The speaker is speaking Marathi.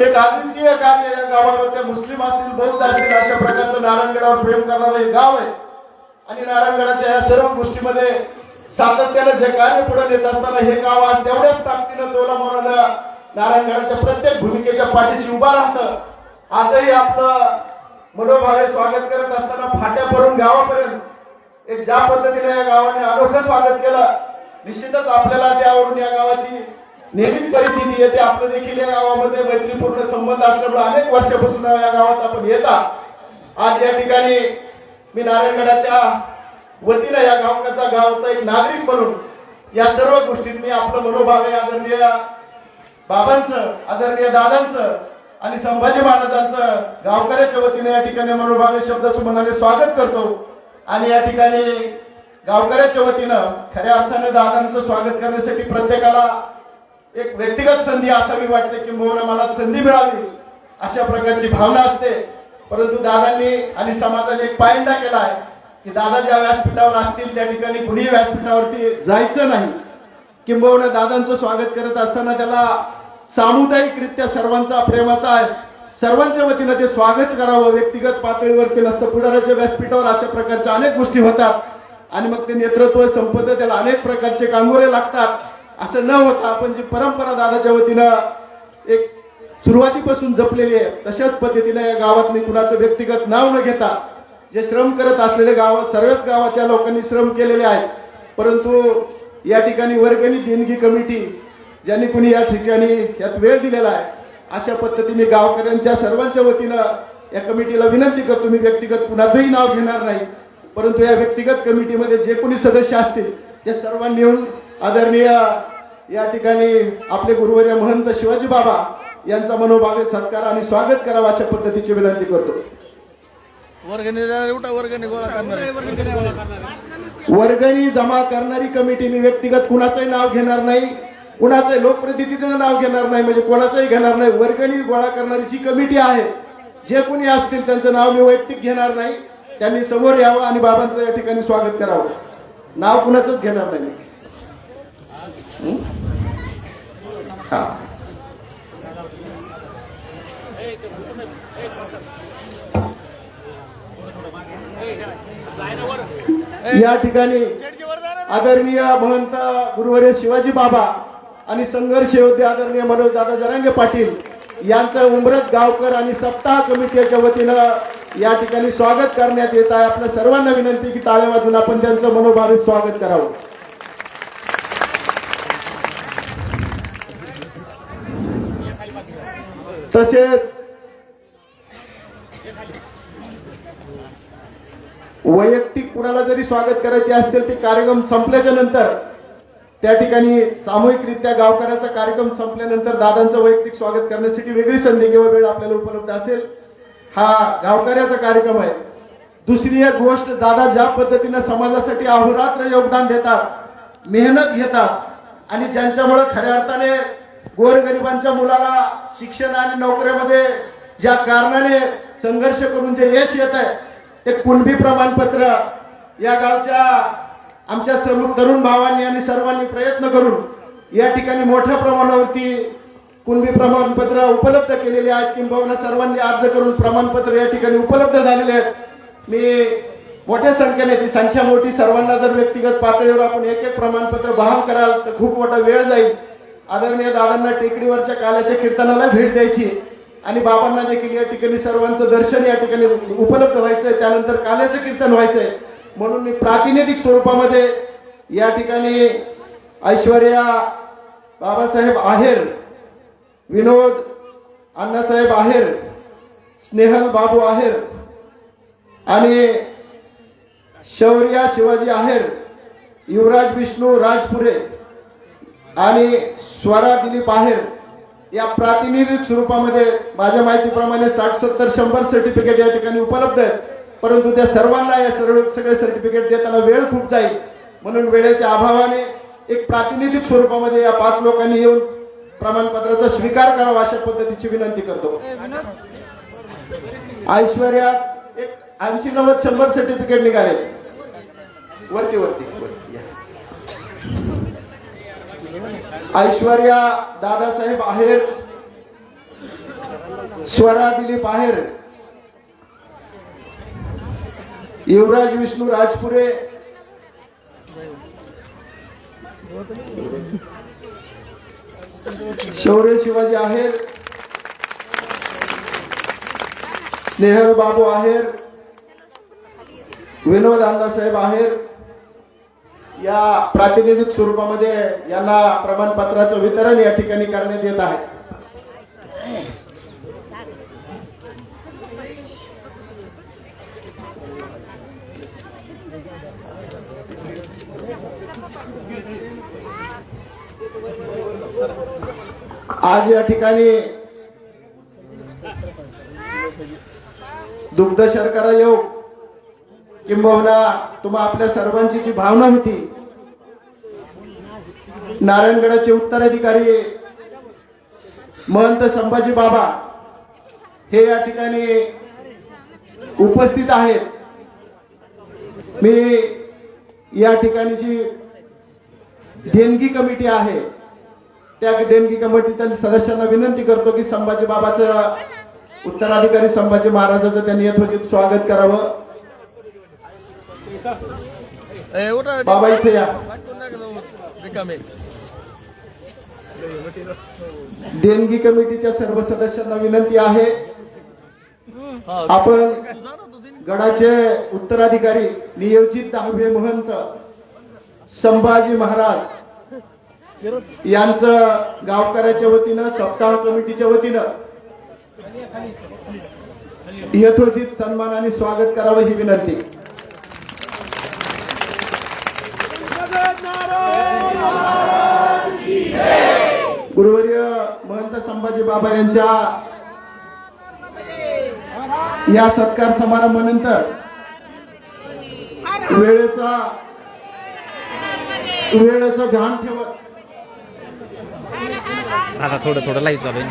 हे अद्वितीय कार्य या गावामध्ये मुस्लिम असतील बौद्ध असतील अशा प्रकारचं नारायणगडावर प्रेम करणारं हे गाव आहे आणि नारायणगडाच्या या सर्व गोष्टीमध्ये सातत्यानं जे कार्य पुढे नेत असताना हे गाव आज तेवढ्याच ताकदीनं तोला मोराला नारायणगडाच्या प्रत्येक भूमिकेच्या पाठीशी उभा राहतं. आजही आपलं मनोभावे स्वागत करत असताना फाट्यावरून गावापर्यंत एक ज्या पद्धतीने या गावाने अनोखं स्वागत केलं, निश्चितच आपल्याला त्यावरून या गावाची नेहमीच परिस्थिती येते. आपलं देखील या गावामध्ये मैत्रीपूर्ण संबंध असल्यामुळे अनेक वर्षापासून या गावात आपण येतात. आज या ठिकाणी मी नारायणगडाच्या वतीनं या गावचा एक नागरिक म्हणून या सर्व गोष्टीत मी आपलं मनोभावे आदरणीय बाबांचं, आदरणीय दादांचं आणि संभाजी महाराजांचं गावकऱ्याच्या वतीने या ठिकाणी मनोभावे शब्दसुमनाने स्वागत करतो. आणि या ठिकाणी गावकऱ्याच्या वतीनं खऱ्या अर्थाने दादांचं स्वागत करण्यासाठी प्रत्येकाला एक व्यक्तिगत संधी असावी वाटते की मला संधी मिळावी अशा प्रकारची भावना असते. परंतु दादांनी आणि समाजाने एक पायंडा केला आहे की दादा ज्या व्यासपीठावर असतील त्या ठिकाणी कुणीही व्यासपीठावरती जायचं नाही. किंबहुना दादांचं स्वागत करत असताना त्याला सामुदायिकरित्या सर्वांचा प्रेमाचा आहे, सर्वांच्या वतीनं ते स्वागत करावं, व्यक्तिगत पातळीवरती नसतं. पुढाऱ्याच्या व्यासपीठावर अशा प्रकारच्या अनेक गोष्टी होतात आणि मग ते नेतृत्व संपत, त्याला अनेक प्रकारचे कांगोरे लागतात. असं न होता आपण जी परंपरा दादाच्या वतीनं एक सुरुवातीपासून जपलेली आहे तशाच पद्धतीने या गावात मी कुणाचं व्यक्तिगत नाव न घेता जे श्रम करत असलेले गाव, सर्वच गावाच्या लोकांनी श्रम केलेले आहेत. परंतु या ठिकाणी वर्गणी देणगी कमिटी ज्यांनी कुणी या ठिकाणी यात वेळ दिलेला आहे अशा पद्धतीने गावकऱ्यांच्या सर्वांच्या वतीनं या कमिटीला विनंती करतो. मी व्यक्तिगत कुणाचंही नाव घेणार नाही, परंतु या व्यक्तिगत कमिटीमध्ये जे कोणी सदस्य असतील ते सर्वांनी येऊन आदरणीय या ठिकाणी आपले गुरुवर्य महंत शिवाजी बाबा यांचा मनोभावे सत्कार आणि स्वागत करावं अशा पद्धतीची विनंती करतो. वर्गणी जमा करणारी कमिटी, मी व्यक्तिगत कुणाचंही नाव घेणार नाही, कुणाचंही लोकप्रतिनिधीचं नाव घेणार नाही, म्हणजे कोणाचंही घेणार नाही. वर्गणी गोळा करणारी जी कमिटी आहे जे कोणी असतील त्यांचं नाव मी वैयक्तिक घेणार नाही. त्यांनी समोर यावं आणि बाबांचं या ठिकाणी स्वागत करावं. नाव कुणाचंच घेणार नाही. या ठिकाणी आदरणीय महंत गुरुवर्य शिवाजी बाबा आणि संघर्ष योद्धे आदरणीय मनोज दादा जरांगे पाटील यांचं उमरत गावकर आणि सप्ताह कमिटीच्या वतीनं या ठिकाणी स्वागत करण्यात येत आहे. आपल्या सर्वांना विनंती की टाळ्या वाजून आपण त्यांचं मनोभावे स्वागत करावं. तसेच वैयक्तिक कुणाला जरी स्वागत करायचे असेल ते कार्यक्रम संपल्याच्या नंतर त्या ठिकाणी सामूहिकरित्या गावकऱ्याचा कार्यक्रम संपल्यानंतर दादांचं वैयक्तिक स्वागत करण्यासाठी वेगळी संधी किंवा वेळ आपल्याला उपलब्ध असेल. हा गावकऱ्याचा कार्यक्रम आहे. दुसरी एक गोष्ट, दादा ज्या पद्धतीने समाजासाठी अहोरात्र योगदान देतात, मेहनत घेतात आणि ज्यांच्यामुळे खऱ्या अर्थाने गोरगरिबांच्या मुलाला शिक्षण आणि नोकरीमध्ये ज्या कारणाने संघर्ष करून जे यश येत आहे ते कुणबी प्रमाणपत्र या गावच्या आमच्या सर्व तरुण भावांनी आणि सर्वांनी प्रयत्न करून या ठिकाणी मोठ्या प्रमाणावरती कुणबी प्रमाणपत्र उपलब्ध केलेले आहेत. किंबहुना सर्वांनी अर्ज करून प्रमाणपत्र या ठिकाणी उपलब्ध झालेले आहेत. मी मोठ्या संख्येने, ती संख्या मोठी, सर्वांना जर व्यक्तिगत पातळीवर आपण एक एक प्रमाणपत्र बहाल कराल तर खूप मोठा वेळ जाईल. आदरणीय दादांना टेकडीवरच्या काल्याच्या कीर्तनाला भेट द्यायची आणि बाबांना देखील या ठिकाणी सर्वांचं दर्शन या ठिकाणी उपलब्ध व्हायचंय, त्यानंतर काल्याचं कीर्तन व्हायचंय. म्हणून मी प्रातिनिधिक स्वरूपामध्ये या ठिकाणी ऐश्वर्या बाबासाहेब आहेर, विनोद अण्णासाहेब आहेर, स्नेहल बाबू आहेर आणि शौर्या शिवाजी आहेर, युवराज विष्णू राजपुरे आणि स्वरा दिलीप आहेर या प्रातिनिधिक स्वरूपामध्ये माझ्या माहितीप्रमाणे 60-70 100 सर्टिफिकेट या ठिकाणी उपलब्ध आहेत. परंतु त्या सर्वांना या सगळे सर्टिफिकेट देताना वेळ खूप जाईल, म्हणून वेळेच्या अभावाने एक प्रातिनिधिक स्वरूपामध्ये या 5 लोकांनी येऊन प्रमाणपत्राचा स्वीकार करावा अशा पद्धतीची विनंती करतो. ऐश्वर्या एक 80-90-100 सर्टिफिकेट निघाले वरती वरती. ऐश्वर्या दादासाहेब आहेर, स्वरा दिलीप आहेर, युवराज विष्णू राजपुरे, शौर्य शिवाजी आहेर, स्नेहल बाबू आहेर, विनोद अण्णासाहेब आहेर या प्रातिनिधिक स्वरूपामध्ये यांना प्रमाणपत्राचं वितरण या ठिकाणी करण्यात येत आहे. आज या ठिकाणी दुग्ध शर्करा योग किंबहुना तुम्हा आपल्या सर्वांची जी भावना होती, नारायणगडाचे उत्तराधिकारी महंत संभाजी बाबा हे या ठिकाणी उपस्थित आहेत. मी या ठिकाणी जी देणगी कमिटी आहे त्या देणगी कमिटीतील सदस्यांना विनंती करतो की संभाजी बाबाचं उत्तराधिकारी संभाजी महाराजांचं त्यांनी यथोचित स्वागत करावं. बाबा इथे या. देणगी कमिटीच्या सर्व सदस्यांना विनंती आहे, आपण गडाचे उत्तराधिकारी नियोजित 10वे महंत संभाजी महाराज यांचं गावकऱ्याच्या वतीनं सप्ताह कमिटीच्या वतीनं यथोचित सन्मानाने स्वागत करावं ही विनंती. गुरुवर्य महंत संभाजी बाबा यांच्या या सत्कार समारंभानंतर वेळेचं ध्यान ठेवत आता थोडं लाईव्ह चालू आहे.